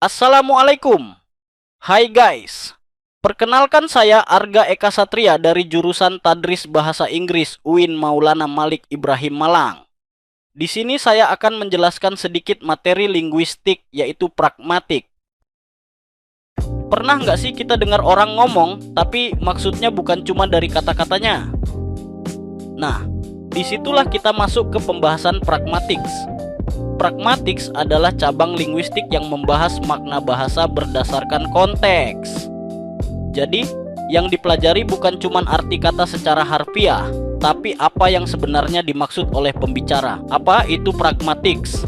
Assalamualaikum. Hai guys. Perkenalkan saya Arga Eka Satria dari jurusan Tadris Bahasa Inggris UIN Maulana Malik Ibrahim Malang. Di sini saya akan menjelaskan sedikit materi linguistik yaitu pragmatik. Pernah nggak sih kita dengar orang ngomong tapi maksudnya bukan cuma dari kata-katanya? Nah, disitulah kita masuk ke pembahasan pragmatics. Pragmatics adalah cabang linguistik yang membahas makna bahasa berdasarkan konteks. Jadi, yang dipelajari bukan cuma arti kata secara harfiah, tapi apa yang sebenarnya dimaksud oleh pembicara. Apa itu pragmatics?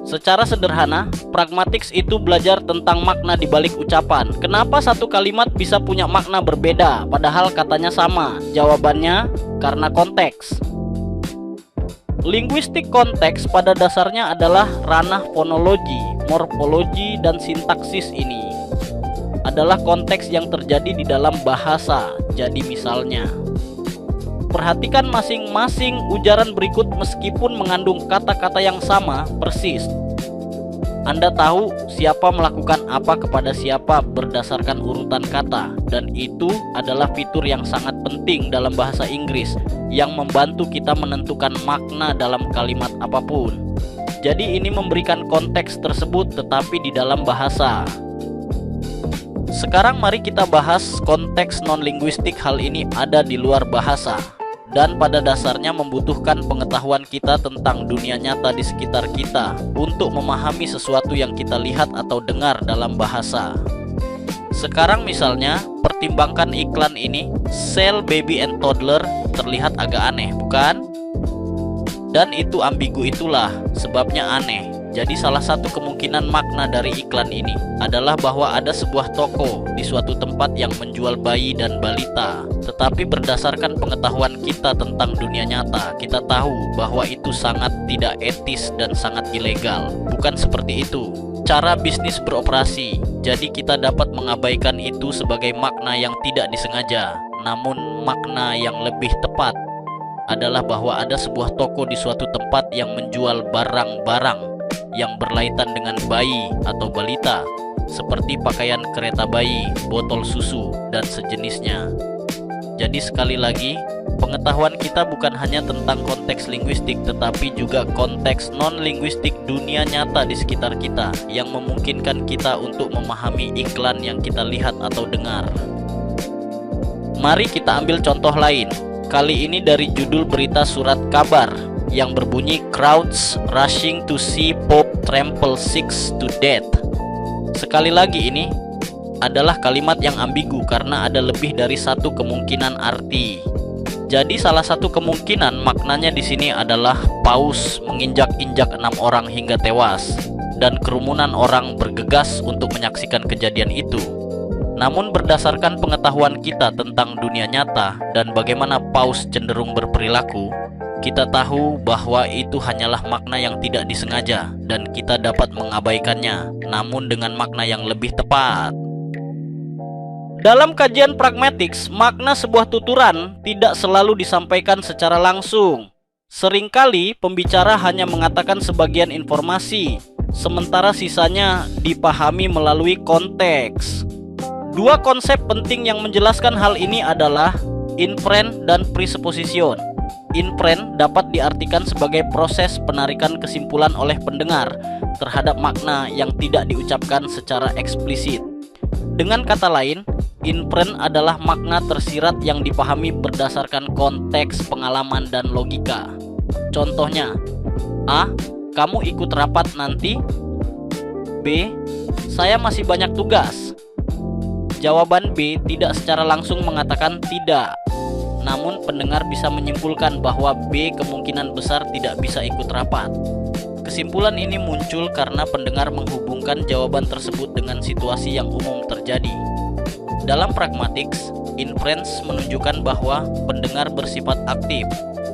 Secara sederhana, pragmatics itu belajar tentang makna di balik ucapan. Kenapa satu kalimat bisa punya makna berbeda, padahal katanya sama? Jawabannya, karena konteks. Linguistik konteks pada dasarnya adalah ranah fonologi, morfologi, dan sintaksis. Ini adalah konteks yang terjadi di dalam bahasa. Jadi misalnya, perhatikan masing-masing ujaran berikut meskipun mengandung kata-kata yang sama persis. Anda tahu siapa melakukan apa kepada siapa berdasarkan urutan kata, dan itu adalah fitur yang sangat penting dalam bahasa Inggris yang membantu kita menentukan makna dalam kalimat apapun. Jadi ini memberikan konteks tersebut tetapi di dalam bahasa. Sekarang mari kita bahas konteks non-linguistik. Hal ini ada di luar bahasa dan pada dasarnya membutuhkan pengetahuan kita tentang dunia nyata di sekitar kita untuk memahami sesuatu yang kita lihat atau dengar dalam bahasa. Sekarang misalnya, pertimbangkan iklan ini, Sell Baby and Toddler, terlihat agak aneh, bukan? Dan itu ambigu, itulah sebabnya aneh. Jadi salah satu kemungkinan makna dari iklan ini adalah bahwa ada sebuah toko di suatu tempat yang menjual bayi dan balita. Tetapi berdasarkan pengetahuan kita tentang dunia nyata, kita tahu bahwa itu sangat tidak etis dan sangat ilegal. Bukan seperti itu cara bisnis beroperasi. Jadi kita dapat mengabaikan itu sebagai makna yang tidak disengaja. Namun makna yang lebih tepat adalah bahwa ada sebuah toko di suatu tempat yang menjual barang-barang yang berlaitan dengan bayi atau balita, seperti pakaian kereta bayi, botol susu, dan sejenisnya. Jadi sekali lagi, pengetahuan kita bukan hanya tentang konteks linguistik, tetapi juga konteks non-linguistik dunia nyata di sekitar kita yang memungkinkan kita untuk memahami iklan yang kita lihat atau dengar. Mari kita ambil contoh lain. Kali ini dari judul berita surat kabar yang berbunyi Crowds rushing to see Pope trample six to death. Sekali lagi, ini adalah kalimat yang ambigu karena ada lebih dari satu kemungkinan arti. Jadi salah satu kemungkinan maknanya di sini adalah paus menginjak-injak 6 orang hingga tewas dan kerumunan orang bergegas untuk menyaksikan kejadian itu. Namun berdasarkan pengetahuan kita tentang dunia nyata dan bagaimana paus cenderung berperilaku, kita tahu bahwa itu hanyalah makna yang tidak disengaja dan kita dapat mengabaikannya, namun dengan makna yang lebih tepat. Dalam kajian pragmatics, makna sebuah tuturan tidak selalu disampaikan secara langsung. Seringkali pembicara hanya mengatakan sebagian informasi, sementara sisanya dipahami melalui konteks. Dua konsep penting yang menjelaskan hal ini adalah inference dan presupposition. Inference dapat diartikan sebagai proses penarikan kesimpulan oleh pendengar terhadap makna yang tidak diucapkan secara eksplisit. Dengan kata lain, inference adalah makna tersirat yang dipahami berdasarkan konteks, pengalaman, dan logika. Contohnya, A. Kamu ikut rapat nanti? B. Saya masih banyak tugas. Jawaban B tidak secara langsung mengatakan tidak. Namun pendengar bisa menyimpulkan bahwa B kemungkinan besar tidak bisa ikut rapat. Kesimpulan ini muncul karena pendengar menghubungkan jawaban tersebut dengan situasi yang umum terjadi. Dalam pragmatics, inference menunjukkan bahwa pendengar bersifat aktif,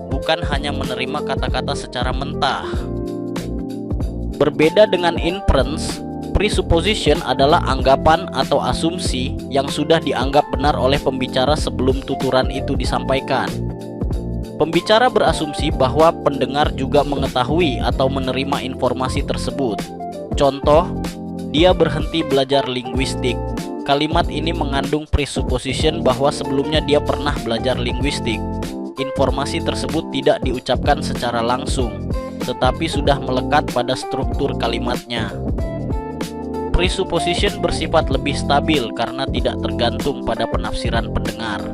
bukan hanya menerima kata-kata secara mentah. Berbeda dengan inference, presupposition adalah anggapan atau asumsi yang sudah dianggap benar oleh pembicara sebelum tuturan itu disampaikan. Pembicara berasumsi bahwa pendengar juga mengetahui atau menerima informasi tersebut. Contoh, dia berhenti belajar linguistik. Kalimat ini mengandung presupposition bahwa sebelumnya dia pernah belajar linguistik. Informasi tersebut tidak diucapkan secara langsung, tetapi sudah melekat pada struktur kalimatnya. Presupposition bersifat lebih stabil karena tidak tergantung pada penafsiran pendengar,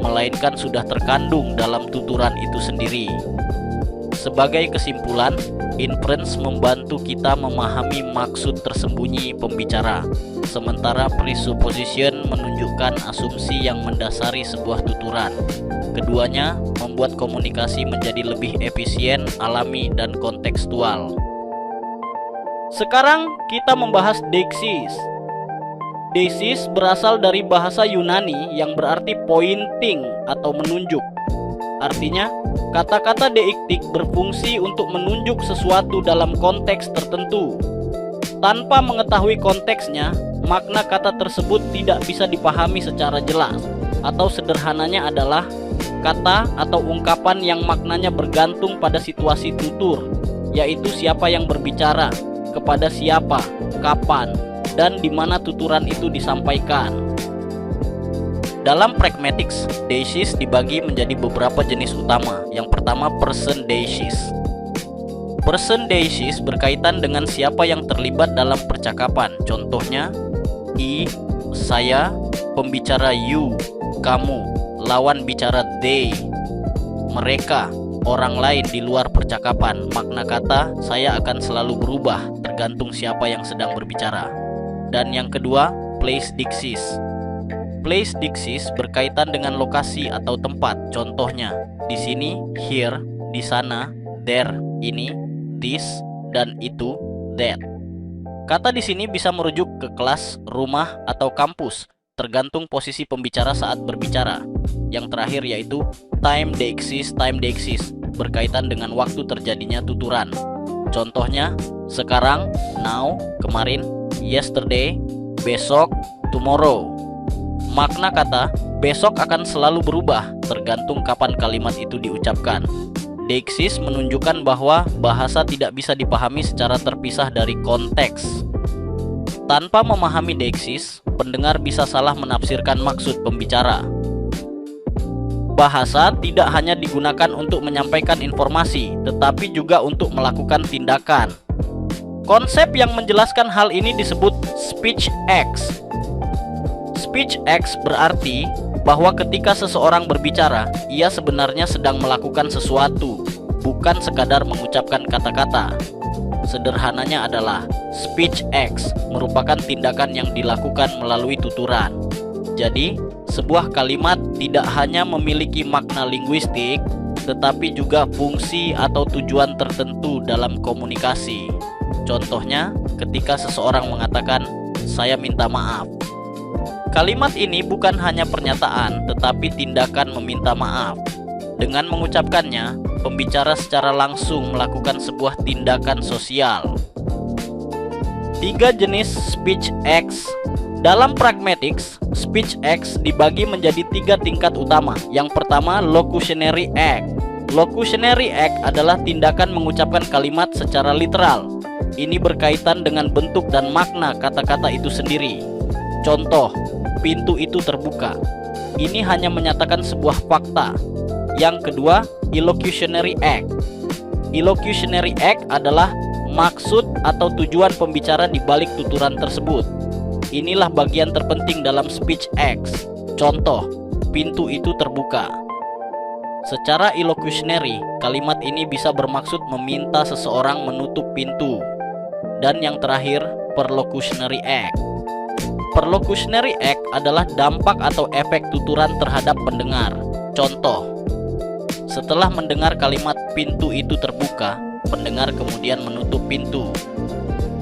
melainkan sudah terkandung dalam tuturan itu sendiri. Sebagai kesimpulan, inference membantu kita memahami maksud tersembunyi pembicara, sementara presupposition menunjukkan asumsi yang mendasari sebuah tuturan. Keduanya membuat komunikasi menjadi lebih efisien, alami, dan kontekstual. Sekarang kita membahas deixis. Deixis berasal dari bahasa Yunani yang berarti pointing atau menunjuk. Artinya, kata-kata deiktik berfungsi untuk menunjuk sesuatu dalam konteks tertentu. Tanpa mengetahui konteksnya, makna kata tersebut tidak bisa dipahami secara jelas. Atau sederhananya adalah kata atau ungkapan yang maknanya bergantung pada situasi tutur, yaitu siapa yang berbicara, kepada siapa, kapan, dan di mana tuturan itu disampaikan. Dalam pragmatics, deixis dibagi menjadi beberapa jenis utama. Yang pertama, person deixis. Person deixis berkaitan dengan siapa yang terlibat dalam percakapan. Contohnya, saya, pembicara you, kamu, lawan bicara they, mereka, orang lain di luar percakapan. Makna kata saya akan selalu berubah tergantung siapa yang sedang berbicara. Dan yang kedua, place deixis. Place deixis berkaitan dengan lokasi atau tempat. Contohnya, di sini here, di sana there, ini this, dan itu that. Kata di sini bisa merujuk ke kelas, rumah, atau kampus, tergantung posisi pembicara saat berbicara. Yang terakhir yaitu time deixis berkaitan dengan waktu terjadinya tuturan. Contohnya, sekarang, now, kemarin, yesterday, besok, tomorrow. Makna kata besok akan selalu berubah tergantung kapan kalimat itu diucapkan. Deixis menunjukkan bahwa bahasa tidak bisa dipahami secara terpisah dari konteks. Tanpa memahami deixis, pendengar bisa salah menafsirkan maksud pembicara. Bahasa tidak hanya digunakan untuk menyampaikan informasi, tetapi juga untuk melakukan tindakan. Konsep yang menjelaskan hal ini disebut speech acts. Speech acts berarti bahwa ketika seseorang berbicara, ia sebenarnya sedang melakukan sesuatu, bukan sekadar mengucapkan kata-kata. Sederhananya adalah speech acts merupakan tindakan yang dilakukan melalui tuturan. Jadi, sebuah kalimat tidak hanya memiliki makna linguistik, tetapi juga fungsi atau tujuan tertentu dalam komunikasi. Contohnya, ketika seseorang mengatakan, "Saya minta maaf." Kalimat ini bukan hanya pernyataan, tetapi tindakan meminta maaf. Dengan mengucapkannya, pembicara secara langsung melakukan sebuah tindakan sosial. 3 jenis speech acts. Dalam pragmatics, speech acts dibagi menjadi 3 tingkat utama. Yang pertama, locutionary act. Locutionary act adalah tindakan mengucapkan kalimat secara literal. Ini berkaitan dengan bentuk dan makna kata-kata itu sendiri. Contoh, pintu itu terbuka. Ini hanya menyatakan sebuah fakta. Yang kedua, illocutionary act. Illocutionary act adalah maksud atau tujuan pembicara di balik tuturan tersebut. Inilah bagian terpenting dalam speech acts. Contoh, pintu itu terbuka. Secara illocutionary, kalimat ini bisa bermaksud meminta seseorang menutup pintu. Dan yang terakhir, perlocutionary act. Perlocutionary act adalah dampak atau efek tuturan terhadap pendengar. Contoh, setelah mendengar kalimat pintu itu terbuka, pendengar kemudian menutup pintu.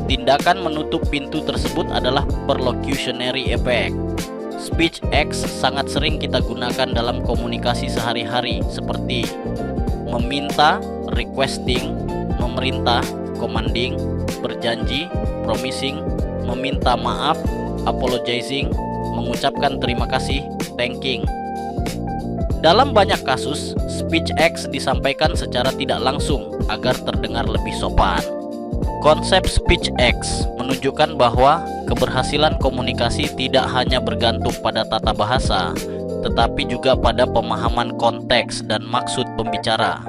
Tindakan menutup pintu tersebut adalah perlocutionary effect. Speech acts sangat sering kita gunakan dalam komunikasi sehari-hari seperti meminta, requesting, memerintah, commanding, berjanji, promising, meminta maaf, apologizing, mengucapkan terima kasih, thanking. Dalam banyak kasus, speech acts disampaikan secara tidak langsung agar terdengar lebih sopan. Konsep speech acts menunjukkan bahwa keberhasilan komunikasi tidak hanya bergantung pada tata bahasa, tetapi juga pada pemahaman konteks dan maksud pembicara.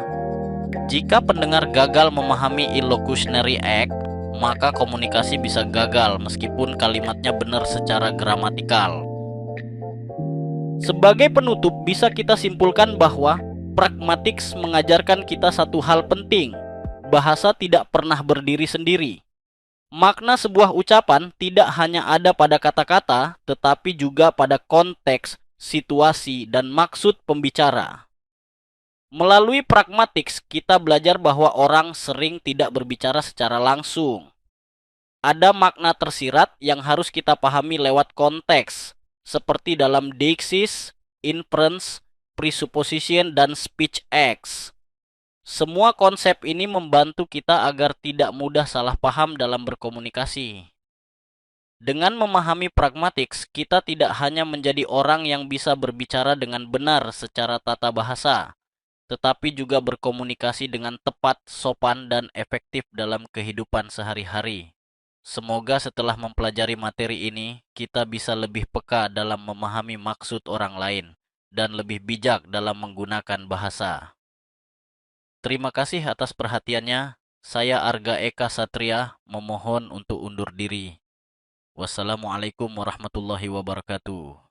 Jika pendengar gagal memahami illocutionary act, maka komunikasi bisa gagal meskipun kalimatnya benar secara gramatikal. Sebagai penutup, bisa kita simpulkan bahwa pragmatics mengajarkan kita satu hal penting. Bahasa tidak pernah berdiri sendiri. Makna sebuah ucapan tidak hanya ada pada kata-kata, tetapi juga pada konteks, situasi, dan maksud pembicara. Melalui pragmatics, kita belajar bahwa orang sering tidak berbicara secara langsung. Ada makna tersirat yang harus kita pahami lewat konteks, seperti dalam deixis, inference, presupposition, dan speech acts. Semua konsep ini membantu kita agar tidak mudah salah paham dalam berkomunikasi. Dengan memahami pragmatics, kita tidak hanya menjadi orang yang bisa berbicara dengan benar secara tata bahasa, tetapi juga berkomunikasi dengan tepat, sopan, dan efektif dalam kehidupan sehari-hari. Semoga setelah mempelajari materi ini, kita bisa lebih peka dalam memahami maksud orang lain dan lebih bijak dalam menggunakan bahasa. Terima kasih atas perhatiannya. Saya Arga Eka Satria memohon untuk undur diri. Wassalamualaikum warahmatullahi wabarakatuh.